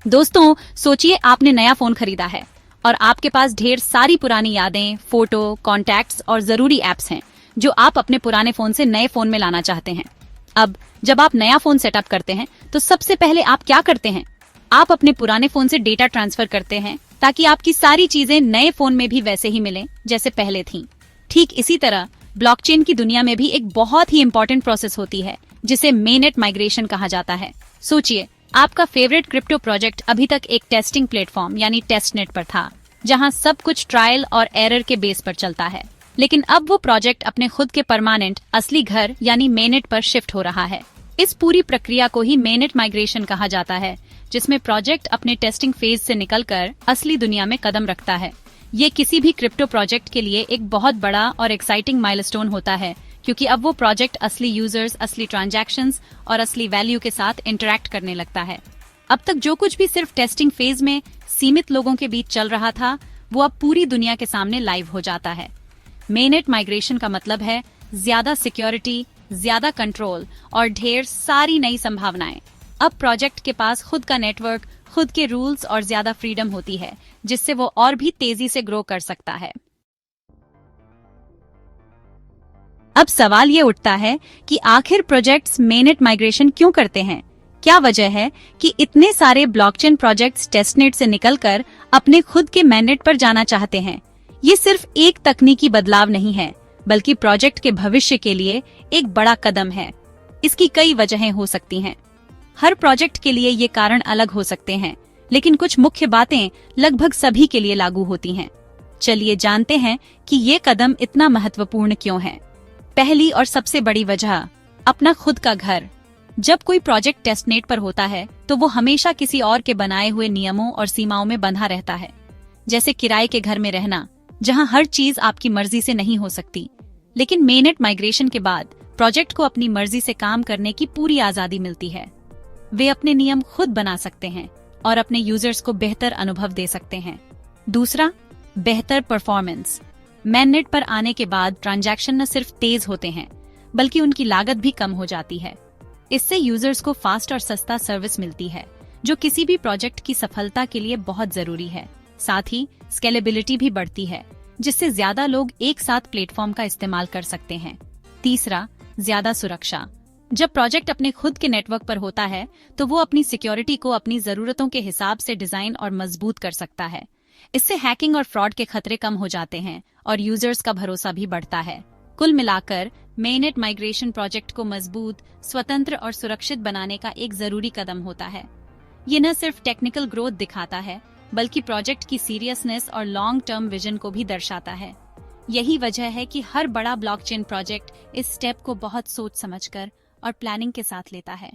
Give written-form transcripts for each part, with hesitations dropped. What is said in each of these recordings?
दोस्तों, सोचिए आपने नया फोन खरीदा है और आपके पास ढेर सारी पुरानी यादें, फोटो, कॉन्टैक्ट्स और जरूरी एप्स हैं जो आप अपने पुराने फोन से नए फोन में लाना चाहते हैं। अब जब आप नया फोन सेटअप करते हैं तो सबसे पहले आप क्या करते हैं? आप अपने पुराने फोन से डेटा ट्रांसफर करते हैं ताकि आपकी सारी चीजें नए फोन में भी वैसे ही मिलें जैसे पहले थीं। ठीक इसी तरह ब्लॉकचेन की दुनिया में भी एक बहुत ही इंपॉर्टेंट प्रोसेस होती है जिसे मेननेट माइग्रेशन कहा जाता है। सोचिए, आपका फेवरेट क्रिप्टो प्रोजेक्ट अभी तक एक टेस्टिंग प्लेटफॉर्म यानी टेस्टनेट पर था, जहां सब कुछ ट्रायल और एरर के बेस पर चलता है। लेकिन अब वो प्रोजेक्ट अपने खुद के परमानेंट असली घर यानी मेननेट पर शिफ्ट हो रहा है। इस पूरी प्रक्रिया को ही मेननेट माइग्रेशन कहा जाता है, जिसमें प्रोजेक्ट अपने टेस्टिंग फेज से निकलकर असली दुनिया में कदम रखता है। ये किसी भी क्रिप्टो प्रोजेक्ट के लिए एक बहुत बड़ा और एक्साइटिंग माइलस्टोन होता है, क्योंकि अब वो प्रोजेक्ट असली यूजर्स, असली ट्रांजैक्शंस और असली वैल्यू के साथ इंटरैक्ट करने लगता है। अब तक जो कुछ भी सिर्फ टेस्टिंग फेज में सीमित लोगों के बीच चल रहा था, वो अब पूरी दुनिया के सामने लाइव हो जाता है। मेननेट माइग्रेशन का मतलब है ज्यादा सिक्योरिटी, ज्यादा कंट्रोल और ढेर सारी नई संभावनाएं। अब प्रोजेक्ट के पास खुद का नेटवर्क, खुद के रूल्स और ज्यादा फ्रीडम होती है, जिससे वो और भी तेजी से ग्रो कर सकता है। अब सवाल ये उठता है कि आखिर प्रोजेक्ट्स मेननेट माइग्रेशन क्यों करते हैं? क्या वजह है कि इतने सारे ब्लॉकचेन प्रोजेक्ट्स टेस्टनेट से निकलकर अपने खुद के मेननेट पर जाना चाहते हैं? ये सिर्फ एक तकनीकी बदलाव नहीं है, बल्कि प्रोजेक्ट के भविष्य के लिए एक बड़ा कदम है। इसकी कई वजहें हो सकती हैं। हर प्रोजेक्ट के लिए ये कारण अलग हो सकते हैं, लेकिन कुछ मुख्य बातें लगभग सभी के लिए लागू होती हैं। चलिए जानते हैं कि ये कदम इतना महत्वपूर्ण क्यों है। पहली और सबसे बड़ी वजह, अपना खुद का घर। जब कोई प्रोजेक्ट टेस्टनेट पर होता है तो वो हमेशा किसी और के बनाए हुए नियमों और सीमाओं में बंधा रहता है, जैसे किराए के घर में रहना, जहां हर चीज आपकी मर्जी से नहीं हो सकती। लेकिन मेननेट माइग्रेशन के बाद प्रोजेक्ट को अपनी मर्जी से काम करने की पूरी आजादी मिलती है। वे अपने नियम खुद बना सकते हैं और अपने यूजर्स को बेहतर अनुभव दे सकते हैं। दूसरा, बेहतर परफॉर्मेंस। मेननेट पर आने के बाद ट्रांजैक्शन न सिर्फ तेज होते हैं, बल्कि उनकी लागत भी कम हो जाती है। इससे यूजर्स को फास्ट और सस्ता सर्विस मिलती है, जो किसी भी प्रोजेक्ट की सफलता के लिए बहुत जरूरी है। साथ ही स्केलेबिलिटी भी बढ़ती है, जिससे ज्यादा लोग एक साथ प्लेटफॉर्म का इस्तेमाल कर सकते हैं। तीसरा, ज्यादा सुरक्षा। जब प्रोजेक्ट अपने खुद के नेटवर्क पर होता है तो वो अपनी सिक्योरिटी को अपनी जरूरतों के हिसाब से डिजाइन और मजबूत कर सकता है। इससे हैकिंग और फ्रॉड के खतरे कम हो जाते हैं और यूजर्स का भरोसा भी बढ़ता है। कुल मिलाकर मेननेट माइग्रेशन प्रोजेक्ट को मजबूत, स्वतंत्र और सुरक्षित बनाने का एक जरूरी कदम होता है। ये न सिर्फ टेक्निकल ग्रोथ दिखाता है, बल्कि प्रोजेक्ट की सीरियसनेस और लॉन्ग टर्म विजन को भी दर्शाता है। यही वजह है कि हर बड़ा ब्लॉकचेन प्रोजेक्ट इस स्टेप को बहुत सोच समझकर और प्लानिंग के साथ लेता है।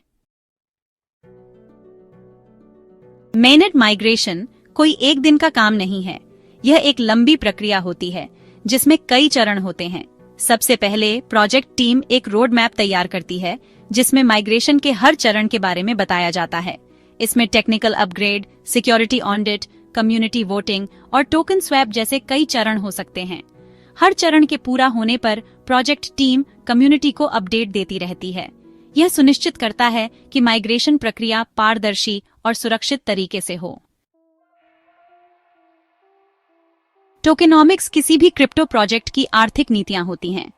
मेननेट माइग्रेशन कोई एक दिन का काम नहीं है। यह एक लंबी प्रक्रिया होती है, जिसमें कई चरण होते हैं। सबसे पहले प्रोजेक्ट टीम एक रोड मैप तैयार करती है, जिसमें माइग्रेशन के हर चरण के बारे में बताया जाता है। इसमें technical upgrade, security audit, community voting और टोकन स्वैप जैसे कई चरण हो सकते हैं। हर चरण के पूरा होने पर प्रोजेक्ट टीम कम्युनिटी को अपडेट देती रहती है। यह सुनिश्चित करता है कि माइग्रेशन प्रक्रिया पारदर्शी और सुरक्षित तरीके से हो। टोकेनॉमिक्स किसी भी क्रिप्टो प्रोजेक्ट की आर्थिक नीतियां होती हैं।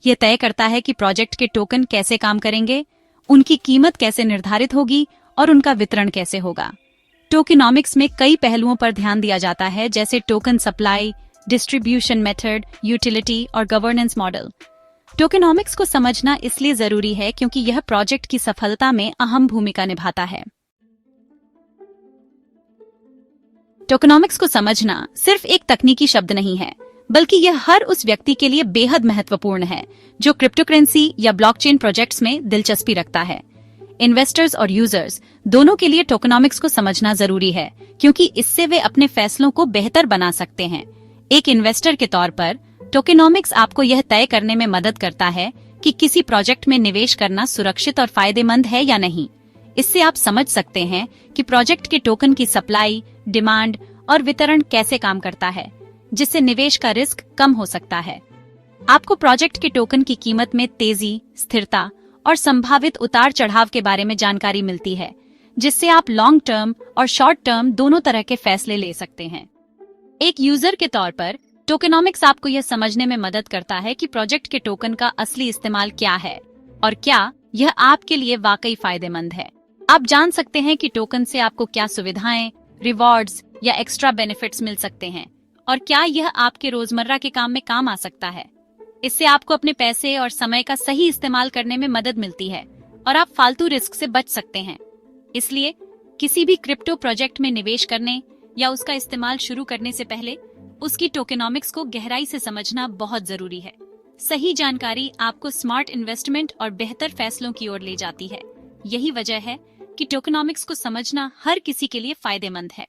यह तय करता है कि प्रोजेक्ट के टोकन कैसे काम करेंगे, उनकी कीमत कैसे निर्धारित होगी और उनका वितरण कैसे होगा। टोकेनॉमिक्स में कई पहलुओं पर ध्यान दिया जाता है, जैसे token supply, distribution method, utility और गवर्नेंस मॉडल। टोकेनॉमिक्स को समझना इसलिए जरूरी है क्योंकि यह प्रोजेक्ट की सफलता में अहम भूमिका निभाता है। टोकेनॉमिक्स को समझना सिर्फ एक तकनीकी शब्द नहीं है, बल्कि यह हर उस व्यक्ति के लिए बेहद महत्वपूर्ण है जो क्रिप्टोकरेंसी या ब्लॉकचेन प्रोजेक्ट्स में दिलचस्पी रखता है। इन्वेस्टर्स और यूजर्स दोनों के लिए टोकेनॉमिक्स को समझना जरूरी है, क्योंकि इससे वे अपने फैसलों को बेहतर बना सकते हैं। एक इन्वेस्टर के तौर पर टोकेनॉमिक्स आपको यह तय करने में मदद करता है कि किसी प्रोजेक्ट में निवेश करना सुरक्षित और फायदेमंद है या नहीं। इससे आप समझ सकते हैं कि प्रोजेक्ट के टोकन की सप्लाई, डिमांड और वितरण कैसे काम करता है, जिससे निवेश का रिस्क कम हो सकता है। आपको प्रोजेक्ट के टोकन की कीमत में तेजी, स्थिरता और संभावित उतार चढ़ाव के बारे में जानकारी मिलती है, जिससे आप लॉन्ग टर्म और शॉर्ट टर्म दोनों तरह के फैसले ले सकते हैं। एक यूजर के तौर पर टोकेनोमिक्स आपको यह समझने में मदद करता है कि प्रोजेक्ट के टोकन का असली इस्तेमाल क्या है और क्या यह आपके लिए वाकई फायदेमंद है। आप जान सकते हैं कि टोकन से आपको क्या सुविधाएं, रिवॉर्ड्स या एक्स्ट्रा बेनिफिट्स मिल सकते हैं और क्या यह आपके रोजमर्रा के काम में काम आ सकता है। इससे आपको अपने पैसे और समय का सही इस्तेमाल करने में मदद मिलती है और आप फालतू रिस्क से बच सकते हैं। इसलिए किसी भी क्रिप्टो प्रोजेक्ट में निवेश करने या उसका इस्तेमाल शुरू करने से पहले उसकी टोकेनोमिक्स को गहराई से समझना बहुत जरूरी है। सही जानकारी आपको स्मार्ट इन्वेस्टमेंट और बेहतर फैसलों की ओर ले जाती है। यही वजह है कि टोकेनोमिक्स को समझना हर किसी के लिए फायदेमंद है।